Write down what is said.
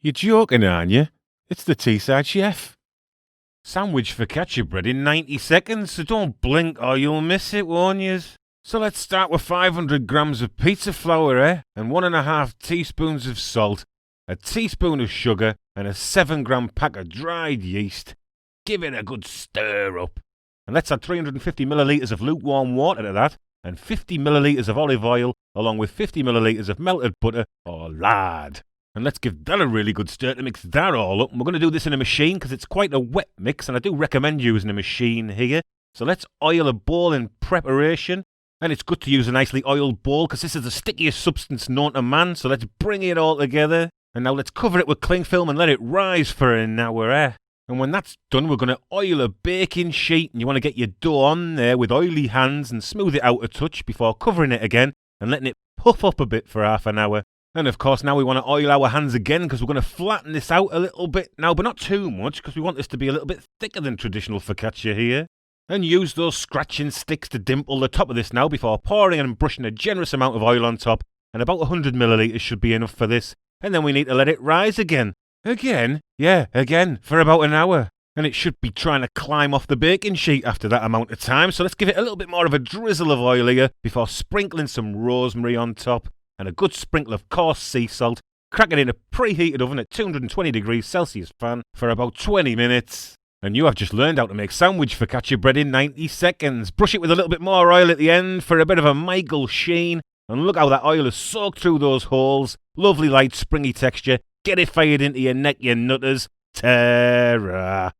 You're joking, aren't you? It's the Teesside Chef. Sandwich focaccia bread in 90 seconds, so don't blink or you'll miss it, won't yous? So let's start with 500 grams of pizza flour, and 1.5 teaspoons of salt, a teaspoon of sugar, and a 7-gram pack of dried yeast. Give it a good stir up. And let's add 350 millilitres of lukewarm water to that, and 50 millilitres of olive oil, along with 50 millilitres of melted butter or lard. And let's give that a really good stir to mix that all up. And we're going to do this in a machine because it's quite a wet mix, and I do recommend using a machine here. So let's oil a bowl in preparation. And it's good to use a nicely oiled bowl because this is the stickiest substance known to man. So let's bring it all together. And now let's cover it with cling film and let it rise for an hour. And when that's done, we're going to oil a baking sheet. And you want to get your dough on there with oily hands and smooth it out a touch before covering it again and letting it puff up a bit for half an hour. And of course, now we want to oil our hands again because we're going to flatten this out a little bit now, but not too much because we want this to be a little bit thicker than traditional focaccia here. And use those scratching sticks to dimple the top of this now before pouring and brushing a generous amount of oil on top. And about 100 millilitres should be enough for this. And then we need to let it rise again. Again? Yeah, again, for about an hour. And it should be trying to climb off the baking sheet after that amount of time. So let's give it a little bit more of a drizzle of oil here before sprinkling some rosemary on top. And a good sprinkle of coarse sea salt. Crack it in a preheated oven at 220 degrees Celsius fan for about 20 minutes. And you have just learned how to make sandwich focaccia bread in 90 seconds. Brush it with a little bit more oil at the end for a bit of a Michael sheen. And look how that oil has soaked through those holes. Lovely light springy texture. Get it fired into your neck, you nutters. Ta-ra.